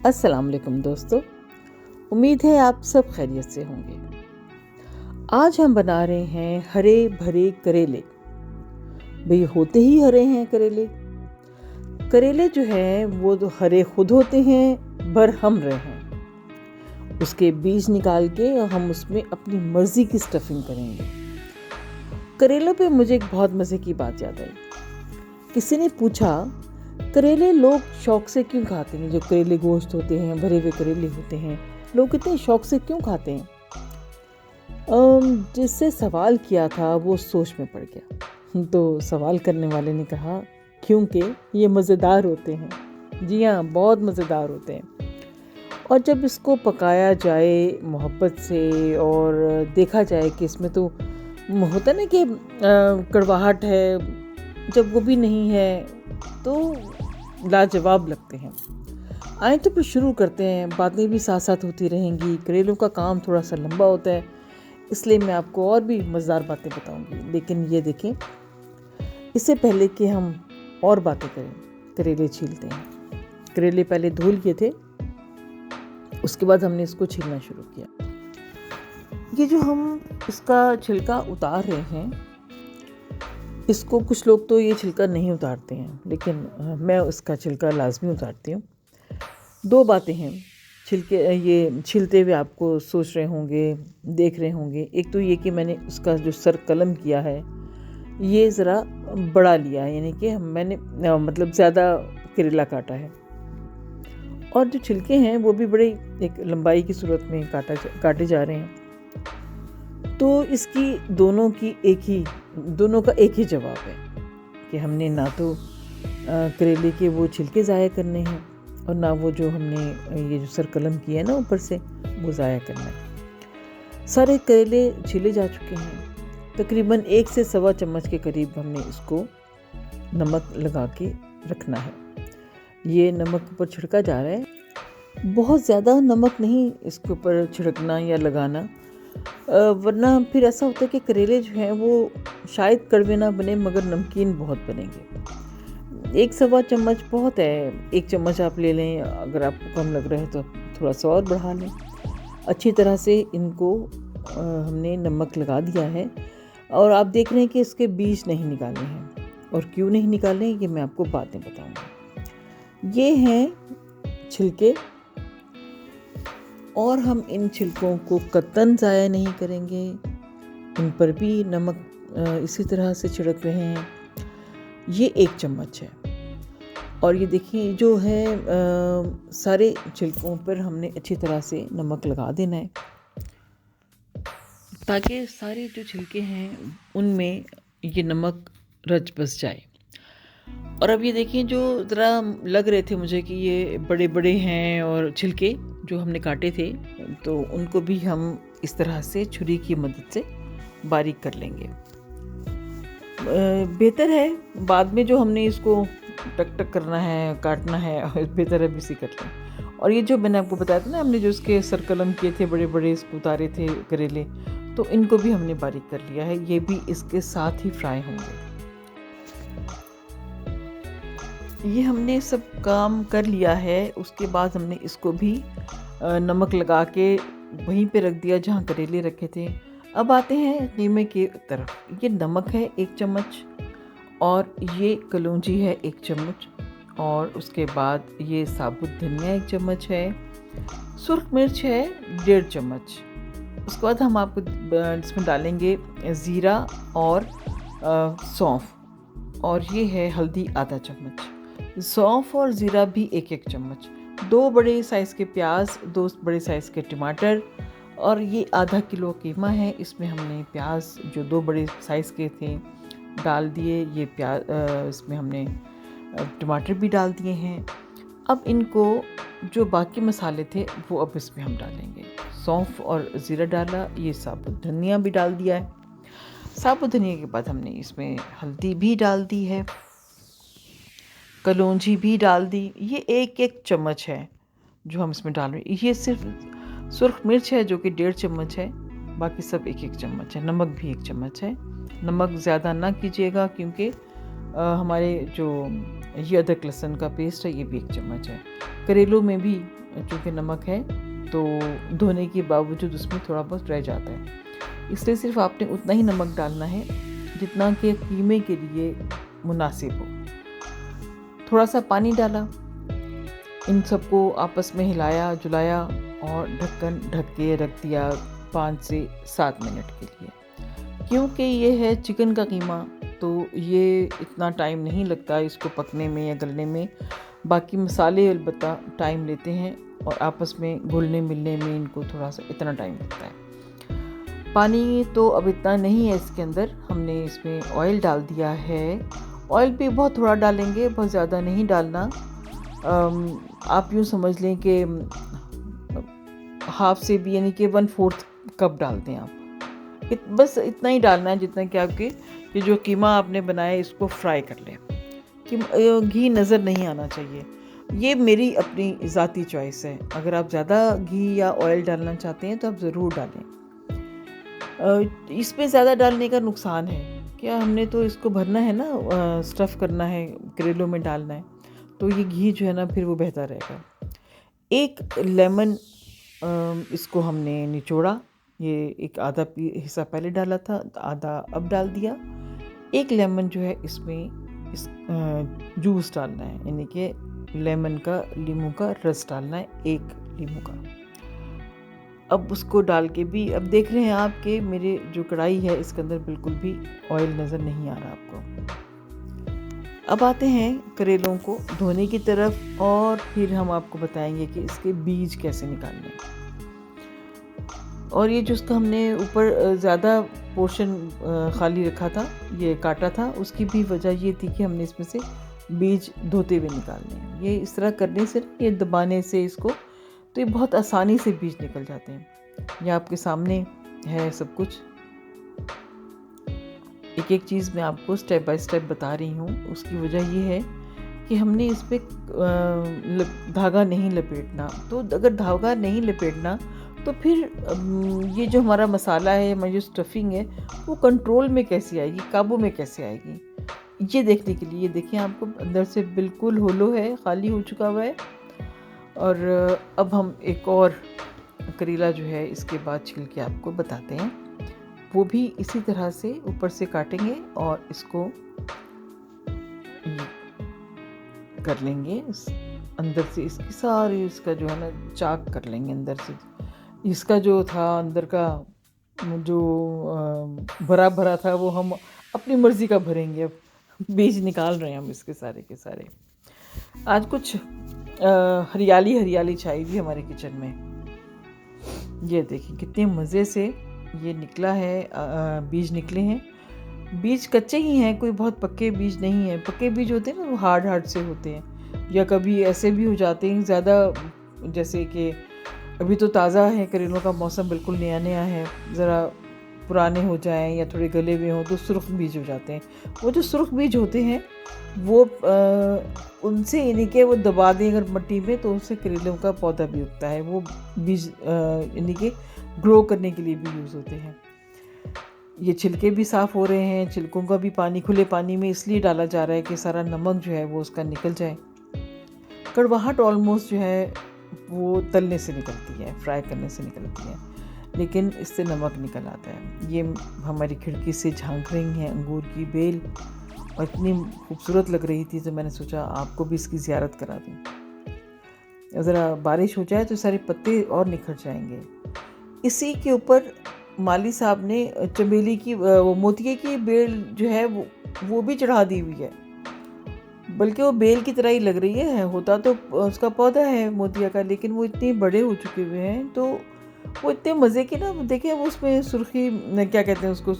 अस्सलाम वालेकुम दोस्तों, उम्मीद है आप सब खैरियत से होंगे। आज हम बना रहे हैं हरे भरे करेले। भाई होते ही हरे हैं करेले। करेले जो हैं वो तो हरे खुद होते हैं, भर हम रहे हैं। उसके बीज निकाल के हम उसमें अपनी मर्जी की स्टफिंग करेंगे। करेलों पे मुझे एक बहुत मज़े की बात याद आई। किसी ने पूछा, करेले लोग शौक से क्यों खाते हैं? जो करेले गोश्त होते हैं, भरे हुए करेले होते हैं, लोग इतने शौक से क्यों खाते हैं? जिससे सवाल किया था वो सोच में पड़ गया। तो सवाल करने वाले ने कहा, क्योंकि ये मज़ेदार होते हैं। जी हाँ, बहुत मज़ेदार होते हैं। और जब इसको पकाया जाए मोहब्बत से और देखा जाए कि इसमें तो होता ना कि कड़वाहट है, जब वो भी नहीं है तो लाजवाब लगते हैं। आए तो फिर शुरू करते हैं। बातें भी साथ साथ होती रहेंगी। करेलों का काम थोड़ा सा लंबा होता है, इसलिए मैं आपको और भी मज़ेदार बातें बताऊंगी। लेकिन ये देखें, इससे पहले कि हम और बातें करें, करेले छीलते हैं। करेले पहले धो लिए थे, उसके बाद हमने इसको छीलना शुरू किया। ये जो हम इसका छिलका उतार रहे हैं, इसको कुछ लोग तो ये छिलका नहीं उतारते हैं, लेकिन मैं उसका छिलका लाजमी उतारती हूँ। दो बातें हैं छिलके, ये छीलते हुए आपको सोच रहे होंगे, देख रहे होंगे। एक तो ये कि मैंने उसका जो सर कलम किया है ये ज़रा बड़ा लिया है, यानी कि मैंने मतलब ज़्यादा करेला काटा है। और जो छिलके हैं वो भी बड़े एक लंबाई की सूरत में काटे जा रहे हैं। तो इसकी दोनों का एक ही जवाब है कि हमने ना तो करेले के वो छिलके ज़ाया करने हैं और ना वो जो हमने ये जो सर कलम किया है ना ऊपर से, वो ज़ाया करना है। सारे करेले छीले जा चुके हैं। तकरीबन 1 से सवा चम्मच के करीब हमने इसको नमक लगा के रखना है। ये नमक ऊपर छिड़का जा रहा है। बहुत ज़्यादा नमक नहीं इसके ऊपर छिड़कना या लगाना, वरना फिर ऐसा होता है कि करेले जो हैं वो शायद कड़वे ना बने मगर नमकीन बहुत बनेंगे। 1 सवा चम्मच बहुत है। 1 चम्मच आप ले लें, अगर आपको कम लग रहा है तो थोड़ा सा और बढ़ा लें। अच्छी तरह से इनको हमने नमक लगा दिया है और आप देख रहे हैं कि इसके बीज नहीं निकाले हैं। और क्यों नहीं निकाले ये मैं आपको बाद में बताऊँगी। ये हैं छिलके, और हम इन छिलकों को कतन ज़ाया नहीं करेंगे। इन पर भी नमक इसी तरह से छिड़क रहे हैं। ये 1 चम्मच है। और ये देखिए जो है सारे छिलकों पर हमने अच्छी तरह से नमक लगा देना है, ताकि सारे जो छिलके हैं उनमें ये नमक रच बस जाए। और अब ये देखिए, जो ज़रा लग रहे थे मुझे कि ये बड़े बड़े हैं और छिलके जो हमने काटे थे, तो उनको भी हम इस तरह से छुरी की मदद से बारीक कर लेंगे। बेहतर है बाद में जो हमने इसको टक टक करना है, काटना है, बेहतर है इसी कर लें। और ये जो मैंने आपको बताया था ना, हमने जो इसके सरकलम किए थे, बड़े बड़े इसको उतारे थे करेले, तो इनको भी हमने बारीक कर लिया है। ये भी इसके साथ ही फ्राई होंगे। ये हमने सब काम कर लिया है। उसके बाद हमने इसको भी नमक लगा के वहीं पे रख दिया जहाँ करेले रखे थे। अब आते हैं कीमे की तरफ। ये नमक है 1 चम्मच, और ये कलौंजी है 1 चम्मच, और उसके बाद ये साबुत धनिया 1 चम्मच है, सुर्ख मिर्च है 1.5 चम्मच। उसके बाद हम आपको इसमें डालेंगे ज़ीरा और सौंफ, और ये है हल्दी आधा चम्मच। सौंफ और ज़ीरा भी 1-1 चम्मच। 2 बड़े साइज़ के प्याज, 2 बड़े साइज़ के टमाटर, और ये आधा किलो कीमा है। इसमें हमने प्याज जो 2 बड़े साइज़ के थे डाल दिए। ये इसमें हमने टमाटर भी डाल दिए हैं। अब इनको जो बाकी मसाले थे वो अब इसमें हम डालेंगे। सौंफ और ज़ीरा डाला, ये साबुत धनिया भी डाल दिया है। साबुत धनिया के बाद हमने इसमें हल्दी भी डाल दी है, कलौंजी भी डाल दी। ये 1-1 चम्मच है जो हम इसमें डाल रहे हैं। ये सिर्फ सुर्ख मिर्च है जो कि 1.5 चम्मच है, बाकी सब 1-1 चम्मच है। नमक भी 1 चम्मच है। नमक ज़्यादा ना कीजिएगा, क्योंकि हमारे जो ये अदरक लहसुन का पेस्ट है ये भी 1 चम्मच है। करेलों में भी चूँकि नमक है तो धोने के बावजूद उसमें थोड़ा बहुत रह जाता है, इसलिए सिर्फ आपने उतना ही नमक डालना है जितना कि कीमे के लिए मुनासिब हो। थोड़ा सा पानी डाला, इन सबको आपस में हिलाया जुलाया और ढक्कन ढक के रख दिया 5 से 7 मिनट के लिए। क्योंकि ये है चिकन का कीमा, तो ये इतना टाइम नहीं लगता इसको पकने में या गलने में। बाकी मसाले अलबत्ता टाइम लेते हैं और आपस में घुलने मिलने में इनको थोड़ा सा इतना टाइम लगता है। पानी तो अब इतना नहीं है इसके अंदर, हमने इसमें ऑयल डाल दिया है। ऑयल भी बहुत थोड़ा डालेंगे, बहुत ज़्यादा नहीं डालना। आप यूँ समझ लें कि हाफ से भी, यानी कि 1/4 कप डालते हैं आप। बस इतना ही डालना है जितना कि आपके ये जो कीमा आपने बनाया है इसको फ्राई कर लें कि घी नज़र नहीं आना चाहिए। ये मेरी अपनी ज़ाती चॉइस है, अगर आप ज़्यादा घी या ऑयल डालना चाहते हैं तो आप ज़रूर डालें। इसमें ज़्यादा डालने का नुकसान है, क्या हमने तो इसको भरना है ना, स्टफ़ करना है, करेलों में डालना है, तो ये घी जो है ना फिर वो बहता रहेगा। 1 लेमन इसको हमने निचोड़ा, ये एक आधा हिस्सा पहले डाला था, आधा अब डाल दिया। 1 लेमन जो है इसमें इस जूस डालना है, यानी कि लेमन का, नींबू का रस डालना है, 1 नींबू का। अब उसको डाल के भी, अब देख रहे हैं आप कि मेरे जो कढ़ाई है इसके अंदर बिल्कुल भी ऑयल नज़र नहीं आ रहा आपको। अब आते हैं करेलों को धोने की तरफ, और फिर हम आपको बताएंगे कि इसके बीज कैसे निकालने हैं। और ये जो उसका हमने ऊपर ज़्यादा पोर्शन खाली रखा था, ये काटा था, उसकी भी वजह ये थी कि हमने इसमें से बीज धोते हुए निकालने हैं। ये इस तरह करने से, ये दबाने से इसको, तो ये बहुत आसानी से बीज निकल जाते हैं। ये आपके सामने है सब कुछ, एक एक चीज़ मैं आपको स्टेप बाय स्टेप बता रही हूँ। उसकी वजह ये है कि हमने इस पर धागा नहीं लपेटना। तो अगर धागा नहीं लपेटना तो फिर ये जो हमारा मसाला है, हमारी जो स्टफिंग है, वो कंट्रोल में कैसे आएगी, काबू में कैसे आएगी, ये देखने के लिए, ये देखिए आपको अंदर से बिल्कुल होलो है, खाली हो चुका हुआ है। और अब हम एक और करेला जो है इसके बाद छिल के आपको बताते हैं, वो भी इसी तरह से ऊपर से काटेंगे और इसको कर लेंगे अंदर से, इसकी सारी, इसका जो है ना चाक कर लेंगे अंदर से। इसका जो था अंदर का जो भरा भरा था वो हम अपनी मर्ज़ी का भरेंगे। अब बीज निकाल रहे हैं हम इसके सारे के सारे। आज कुछ हरियाली हरियाली छाई हुई हमारे किचन में। ये देखिए कितने मज़े से ये निकला है, बीज निकले हैं। बीज कच्चे ही हैं, कोई बहुत पक्के बीज नहीं है। पक्के बीज होते हैं ना वो हार्ड से होते हैं, या कभी ऐसे भी हो जाते हैं ज़्यादा, जैसे कि अभी तो ताज़ा है, करेलों का मौसम बिल्कुल नया नया है, ज़रा पुराने हो जाएं या थोड़े गले हुए हों तो सुर्ख बीज हो जाते हैं। वो जो सुर्ख बीज होते हैं वो उनसे, यानी कि वो दबा दें अगर मिट्टी में तो उससे करेलों का पौधा भी उगता है। वो बीज यानी कि ग्रो करने के लिए भी यूज़ होते हैं। ये छिलके भी साफ़ हो रहे हैं, छिलकों का भी पानी खुले पानी में इसलिए डाला जा रहा है कि सारा नमक जो है वो उसका निकल जाए। कड़वाहट ऑलमोस्ट जो है वो तलने से निकलती है, फ्राई करने से निकलती है, लेकिन इससे नमक निकल आता है। ये हमारी खिड़की से झांक रही हैं अंगूर की बेल, और इतनी खूबसूरत लग रही थी तो मैंने सोचा आपको भी इसकी ज़ियारत करा दूँ। ज़रा बारिश हो जाए तो सारे पत्ते और निखर जाएंगे। इसी के ऊपर माली साहब ने चमेली की, वो मोतिये की बेल जो है वो भी चढ़ा दी हुई है, बल्कि वो बेल की तरह ही लग रही है। होता तो उसका पौधा है मोतिया का, लेकिन वो इतने बड़े हो चुके हुए हैं तो वो इतने मज़े के ना, देखें वो उसमें सुर्खी, क्या कहते हैं उसको,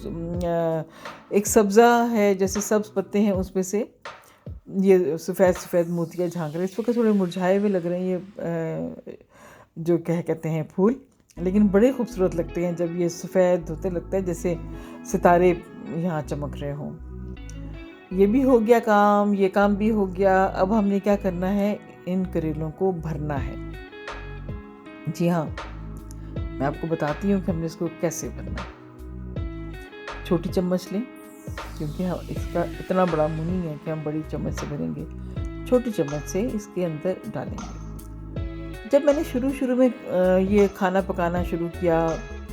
एक सब्ज़ा है जैसे सब्ज़ पत्ते हैं उसमें से ये सफ़ेद सफ़ेद मोतिया झांक रहे हैं। इस वक्त थोड़े मुरझाए हुए लग रहे हैं ये जो कहते हैं फूल, लेकिन बड़े खूबसूरत लगते हैं जब ये सफ़ेद होते, लगता है जैसे सितारे यहाँ चमक रहे हों। ये भी हो गया काम, ये काम भी हो गया। अब हमने क्या करना है, इन करेलों को भरना है। जी हाँ, मैं आपको बताती हूँ कि हमने इसको कैसे भरना है। छोटी चम्मच लें, क्योंकि हाँ इसका इतना बड़ा मुंह नहीं है कि हम बड़ी चम्मच से भरेंगे। छोटी चम्मच से इसके अंदर डालेंगे। जब मैंने शुरू में ये खाना पकाना शुरू किया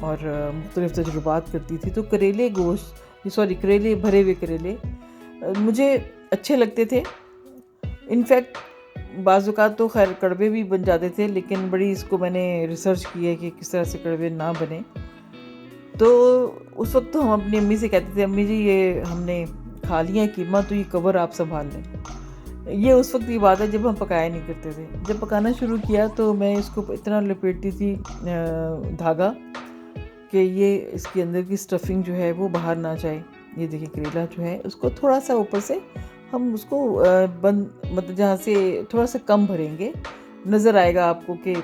और मुख्तलिफ़ तजुर्बात करती थी, तो करेले भरे हुए करेले मुझे अच्छे लगते थे। इनफैक्ट बाज़ औक़ात तो खैर कड़वे भी बन जाते थे, लेकिन बड़ी इसको मैंने रिसर्च की है कि किस तरह से कड़वे ना बने। तो उस वक्त तो हम अपनी अम्मी से कहते थे, अम्मी जी ये हमने खा लिया कीमा, तो ये कवर आप संभाल लें। ये उस वक्त की बात है जब हम पकाया नहीं करते थे। जब पकाना शुरू किया तो मैं इसको इतना लपेटती थी धागा कि ये इसके अंदर की स्टफिंग जो है वो बाहर ना जाए। ये देखिए करेला जो है उसको थोड़ा सा ऊपर से हम उसको बंद, मतलब जहाँ से थोड़ा सा कम भरेंगे, नज़र आएगा आपको कि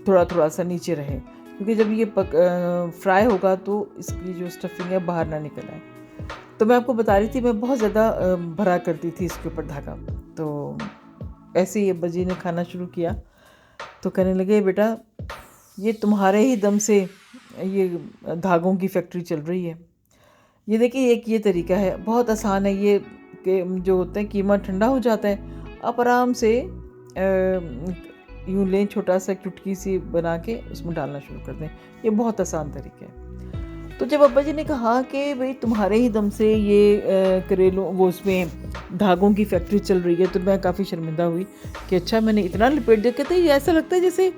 थोड़ा थोड़ा सा नीचे रहे, क्योंकि जब ये फ्राई होगा तो इसकी जो स्टफिंग है बाहर ना निकल आए। तो मैं आपको बता रही थी, मैं बहुत ज़्यादा भरा करती थी इसके ऊपर धागा। तो ऐसे ही अब्बा जी ने खाना शुरू किया तो कहने लगे, बेटा ये तुम्हारे ही दम से ये धागों की फैक्ट्री चल रही है। ये देखिए एक ये तरीका है, बहुत आसान है ये, कि जो होता है कीमा ठंडा हो जाता है, आप आराम से यूँ लें, छोटा सा चुटकी सी बना के उसमें डालना शुरू कर दें। ये बहुत आसान तरीका है। तो जब अब्बा जी ने कहा कि भाई तुम्हारे ही दम से ये करेलों वो उसमें धागों की फैक्ट्री चल रही है, तो मैं काफ़ी शर्मिंदा हुई कि अच्छा मैंने इतना लपेट दिया। कहते ये ऐसा लगता है जैसे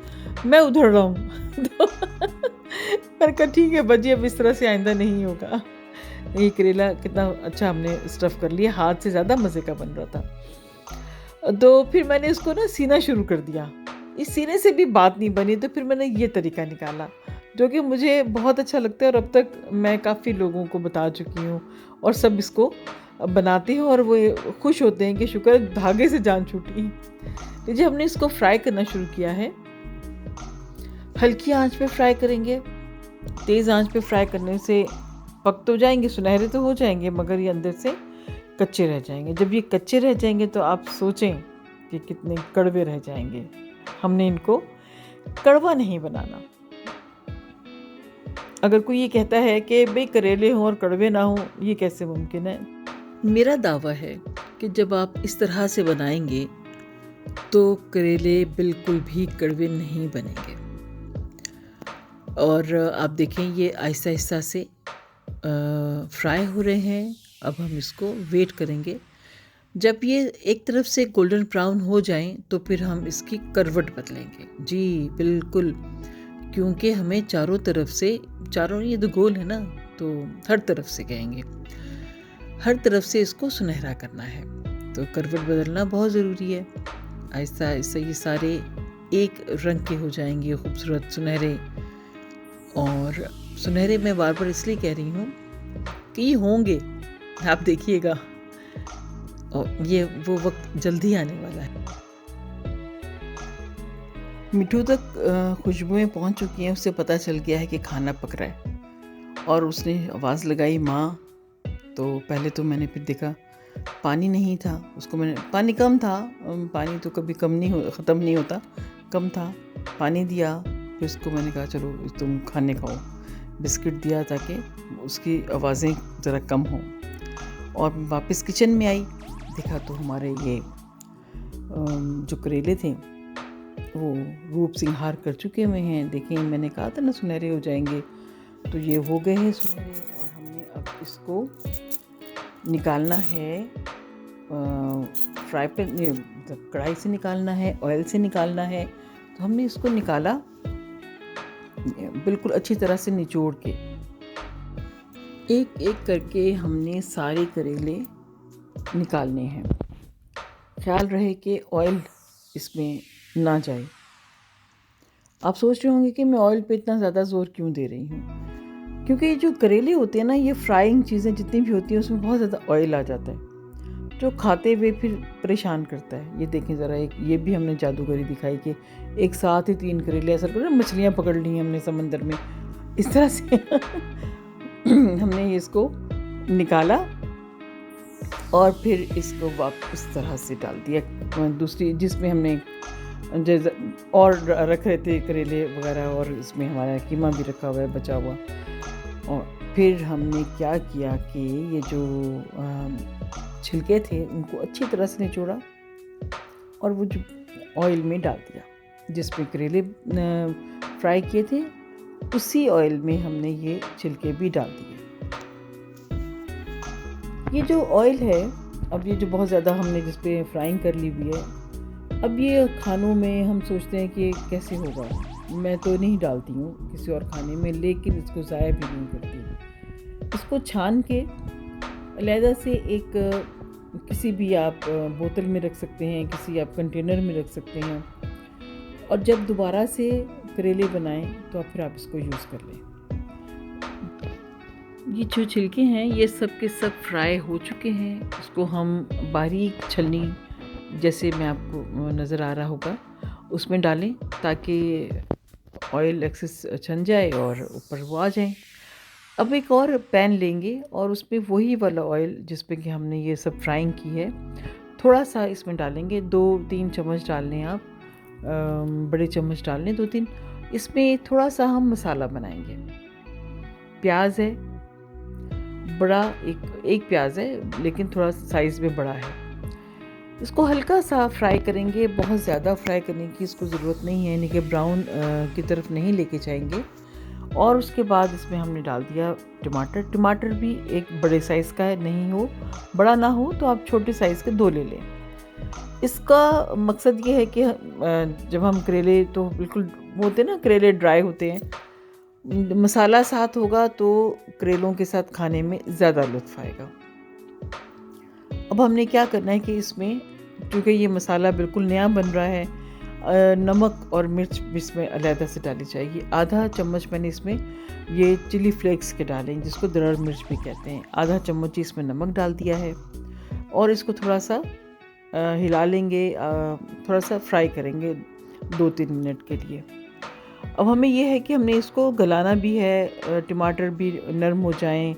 मैं उधड़ रहा हूँ। तो मैंने कहा ठीक है अब्बा जी, अब इस तरह से आइंदा नहीं होगा। ये करेला कितना अच्छा हमने स्टफ़ कर लिया, हाथ से ज़्यादा मज़े का बन रहा था। तो फिर मैंने इसको ना सीना शुरू कर दिया। इस सीने से भी बात नहीं बनी, तो फिर मैंने ये तरीका निकाला जो कि मुझे बहुत अच्छा लगता है, और अब तक मैं काफ़ी लोगों को बता चुकी हूँ और सब इसको बनाते हैं और वो खुश होते हैं कि शुक्र धागे से जान छूटी। तो जी हमने इसको फ्राई करना शुरू किया है। हल्की आंच पे फ्राई करेंगे। तेज़ आंच पे फ्राई करने से पक तो जाएंगे, सुनहरे तो हो जाएंगे, मगर ये अंदर से कच्चे रह जाएंगे। जब ये कच्चे रह जाएंगे तो आप सोचें कि कितने कड़वे रह जाएंगे। हमने इनको कड़वा नहीं बनाना। अगर कोई ये कहता है कि भाई करेले हों और कड़वे ना हों, ये कैसे मुमकिन है? मेरा दावा है कि जब आप इस तरह से बनाएंगे तो करेले बिल्कुल भी कड़वे नहीं बनेंगे। और आप देखें ये आहिस्ता आहिस्ता से फ्राई हो रहे हैं। अब हम इसको वेट करेंगे। जब ये एक तरफ से गोल्डन ब्राउन हो जाएं तो फिर हम इसकी करवट बदलेंगे। जी बिल्कुल, क्योंकि हमें चारों तरफ से, चारों ये तो गोल है ना, तो हर तरफ से कहेंगे, हर तरफ से इसको सुनहरा करना है। तो करवट बदलना बहुत ज़रूरी है। आहिस्ता आहिस्ता ये सारे एक रंग के हो जाएंगे, खूबसूरत सुनहरे। और सुनहरे मैं बार बार इसलिए कह रही हूँ कि ये होंगे, आप देखिएगा, और ये वो वक्त जल्दी आने वाला है। मिठू तक खुशबुएं पहुँच चुकी हैं, उससे पता चल गया है कि खाना पक रहा है, और उसने आवाज़ लगाई माँ। तो पहले तो मैंने फिर देखा पानी नहीं था, उसको मैंने, पानी कम था, पानी तो कभी कम नहीं ख़त्म नहीं होता, कम था, पानी दिया। फिर उसको मैंने कहा चलो तुम खाने खाओ, बिस्किट दिया ताकि उसकी आवाज़ें ज़रा कम हों। और वापस किचन में आई, देखा तो हमारे ये जो करेले थे वो रूप सिंहार कर चुके हुए हैं। देखें मैंने कहा था ना सुनहरे हो जाएंगे, तो ये हो गए हैं सुनहरे। और हमने अब इसको निकालना है, फ्राई पैन कढ़ाई से निकालना है, ऑयल से निकालना है। तो हमने इसको निकाला बिल्कुल अच्छी तरह से निचोड़ के, एक एक करके हमने सारे करेले निकालने हैं। ख्याल रहे कि ऑयल इसमें ना जाए। आप सोच रहे होंगे कि मैं ऑयल पे इतना ज़्यादा ज़ोर क्यों दे रही हूँ, क्योंकि ये जो करेले होते हैं ना, ये फ्राइंग चीज़ें जितनी भी होती हैं उसमें बहुत ज़्यादा ऑयल आ जाता है, जो खाते हुए फिर परेशान करता है। ये देखें ज़रा, एक ये भी हमने जादूगरी दिखाई कि एक साथ ही 3 करेले, ऐसा कर मछलियाँ पकड़ ली हमने समंदर में, इस तरह से हमने इसको निकाला और फिर इसको वापस इस तरह से डाल दिया दूसरी, जिसमें हमने और रख रहे थे करेले वगैरह, और इसमें हमारा कीमा भी रखा हुआ है बचा हुआ। और फिर हमने क्या किया कि ये जो छिलके थे उनको अच्छी तरह से निचोड़ा और वो जो ऑयल में डाल दिया। जिसमें करेले फ्राई किए थे, उसी ऑयल में हमने ये छिलके भी डाल दिए। ये जो ऑयल है, अब ये जो बहुत ज़्यादा हमने जिस पे फ्राइंग कर ली हुई है, अब ये खानों में हम सोचते हैं कि कैसे होगा। मैं तो नहीं डालती हूँ किसी और खाने में, लेकिन इसको ज़ाया भी नहीं करती। इसको छान के अलहदा से एक किसी भी आप बोतल में रख सकते हैं, किसी आप कंटेनर में रख सकते हैं, और जब दोबारा से करेले बनाएं तो फिर आप इसको यूज़ कर लें। ये जो छिलके हैं ये सब के सब फ्राई हो चुके हैं। इसको हम बारीक छलनी, जैसे मैं आपको नज़र आ रहा होगा, उसमें डालें ताकि ऑयल एक्सेस छन जाए और ऊपर वो आ जाए। अब एक और पैन लेंगे और उसमें वही वाला ऑयल जिसमें कि हमने ये सब फ्राइंग की है, थोड़ा सा इसमें डालेंगे। 2-3 चम्मच डाल लें आप, बड़े चम्मच डाल लें 2-3। इसमें थोड़ा सा हम मसाला बनाएंगे। प्याज है बड़ा, एक प्याज है लेकिन थोड़ा साइज़ में बड़ा है। इसको हल्का सा फ्राई करेंगे, बहुत ज़्यादा फ्राई करने की इसको ज़रूरत नहीं है, यानी कि ब्राउन की तरफ नहीं लेके जाएंगे। और उसके बाद इसमें हमने डाल दिया टमाटर। टमाटर भी एक बड़े साइज़ का है, नहीं हो बड़ा ना हो तो आप छोटे साइज़ के 2 ले लें। इसका मकसद ये है कि जब हम करेले, तो बिल्कुल वो होते हैं ना, करेले ड्राई होते हैं, मसाला साथ होगा तो करेलों के साथ खाने में ज़्यादा लुत्फ़ आएगा। अब हमने क्या करना है कि इसमें, क्योंकि ये मसाला बिल्कुल नया बन रहा है, नमक और मिर्च भी इसमें अलहदा से डाली जाएगी। आधा चम्मच मैंने इसमें ये चिली फ्लेक्स के डाले, जिसको दरड़ मिर्च भी कहते हैं। आधा चम्मच इसमें नमक डाल दिया है और इसको थोड़ा सा हिला लेंगे, थोड़ा सा फ्राई करेंगे 2-3 मिनट के लिए। अब हमें यह है कि हमने इसको गलाना भी है, टमाटर भी नरम हो जाएं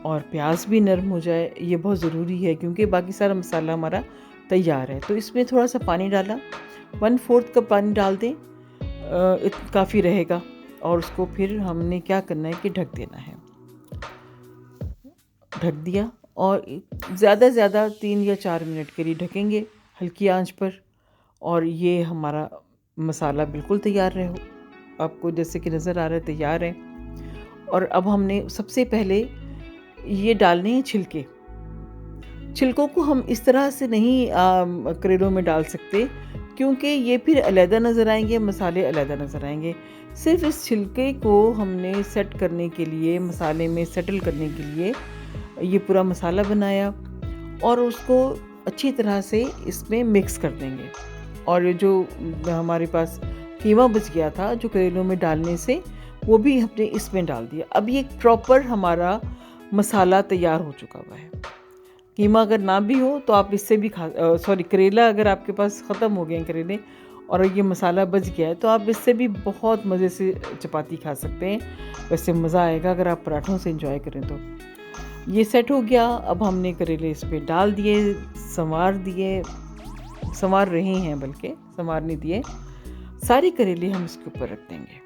और प्याज भी नरम हो जाए, ये बहुत ज़रूरी है क्योंकि बाकी सारा मसाला हमारा तैयार है। तो इसमें थोड़ा सा पानी डाला, 1/4 कप पानी डाल दें, काफ़ी रहेगा। और उसको फिर हमने क्या करना है कि ढक देना है। ढक दिया और ज़्यादा से ज़्यादा 3 या 4 मिनट के लिए ढकेंगे हल्की आंच पर, और ये हमारा मसाला बिल्कुल तैयार रहे, आपको जैसे कि नज़र आ रहा है तैयार है। और अब हमने सबसे पहले ये डालने हैं छिलके। छिलकों को हम इस तरह से नहीं करेलों में डाल सकते, क्योंकि ये फिर अलहदा नज़र आएंगे, मसाले अलहदा नज़र आएंगे। सिर्फ इस छिलके को हमने सेट करने के लिए, मसाले में सेटल करने के लिए ये पूरा मसाला बनाया और उसको अच्छी तरह से इसमें मिक्स कर देंगे। और ये जो हमारे पास कीमा बच गया था जो करेलों में डालने से, वो भी हमने इसमें डाल दिया। अब ये प्रॉपर हमारा मसाला तैयार हो चुका हुआ है। कीमा अगर ना भी हो तो आप इससे भी करेला अगर आपके पास ख़त्म हो गए हैं करेले और ये मसाला बच गया है, तो आप इससे भी बहुत मज़े से चपाती खा सकते हैं। वैसे मज़ा आएगा अगर आप पराठों से एंजॉय करें तो। ये सेट हो गया। अब हमने करेले इस पर डाल दिए, संवार रहे हैं, बल्कि संवार नहीं दिए, सारे करेले हम इसके ऊपर रख देंगे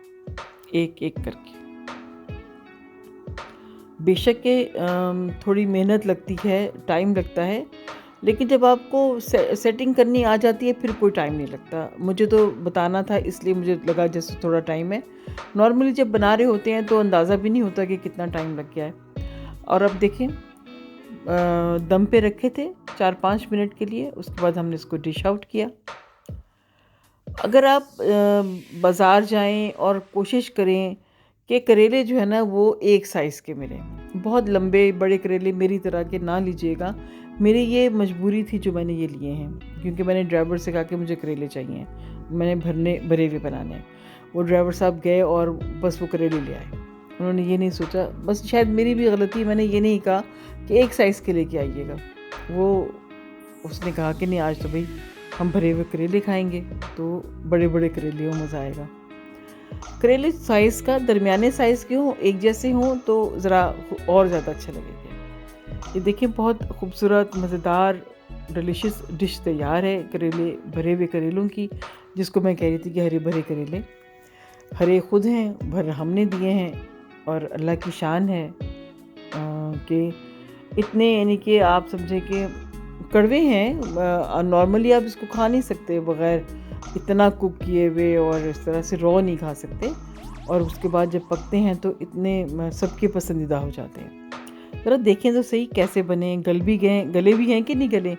एक एक करके। बेशक के थोड़ी मेहनत लगती है, टाइम लगता है, लेकिन जब आपको सेटिंग करनी आ जाती है फिर कोई टाइम नहीं लगता। मुझे तो बताना था इसलिए मुझे लगा जैसे थोड़ा टाइम है। नॉर्मली जब बना रहे होते हैं तो अंदाज़ा भी नहीं होता कि कितना टाइम लग गया है। और अब देखें, दम पे रखे थे 4-5 मिनट के लिए, उसके बाद हमने इसको डिश आउट किया। अगर आप बाज़ार जाएं और कोशिश करें कि करेले जो है ना वो एक साइज़ के मिलें, बहुत लंबे बड़े करेले मेरी तरह के ना लीजिएगा। मेरी ये मजबूरी थी जो मैंने ये लिए हैं, क्योंकि मैंने ड्राइवर से कहा कि मुझे करेले चाहिए, मैंने भरे हुए बनाने। वो ड्राइवर साहब गए और बस वो करेले ले आए। उन्होंने ये नहीं सोचा, बस शायद मेरी भी गलती, मैंने ये नहीं कहा कि एक साइज़ के लेके आइएगा। उसने कहा कि नहीं, आज तो भाई हम भरे हुए करेले खाएंगे, तो बड़े बड़े करेले हो, मज़ा आएगा। करेले साइज़ का दरमियाने साइज़ के हों, एक जैसे हों तो ज़रा और ज़्यादा अच्छा लगेगा। ये देखिए, बहुत खूबसूरत मज़ेदार डिलीशियस डिश तैयार है करेले, भरे हुए करेलों की, जिसको मैं कह रही थी कि हरे भरे करेले। हरे खुद हैं, भर हमने दिए हैं, और अल्लाह की शान है कि इतने, यानी कि आप समझे कि कड़वे हैं। नॉर्मली आप इसको खा नहीं सकते बग़ैर इतना कुक किए हुए और इस तरह से रॉ नहीं खा सकते, और उसके बाद जब पकते हैं तो इतने सबके पसंदीदा हो जाते हैं। ज़रा देखें तो सही कैसे बने, गले भी हैं कि नहीं गले।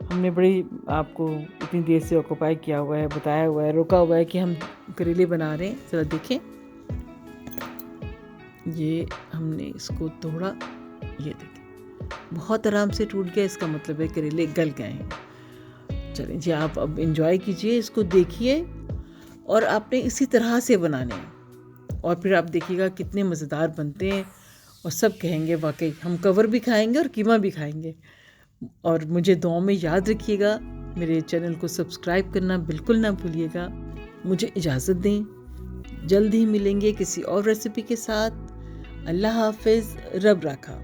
हमने बड़ी आपको इतनी देर से ऑक्यूपाई किया हुआ है, बताया हुआ है, रोका हुआ है कि हम करेले बना रहे हैं। ज़रा देखें, ये हमने इसको तोड़ा, ये देखें बहुत आराम से टूट गया, इसका मतलब है करेले गल गए हैं। चलें जी, आप अब एंजॉय कीजिए, इसको देखिए, और आपने इसी तरह से बनाने हैं, और फिर आप देखिएगा कितने मज़ेदार बनते हैं, और सब कहेंगे वाकई हम कवर भी खाएंगे और कीमा भी खाएंगे। और मुझे दुआ में याद रखिएगा, मेरे चैनल को सब्सक्राइब करना बिल्कुल ना भूलिएगा। मुझे इजाज़त दें, जल्द ही मिलेंगे किसी और रेसिपी के साथ। अल्लाह हाफ़िज़, रब राखा।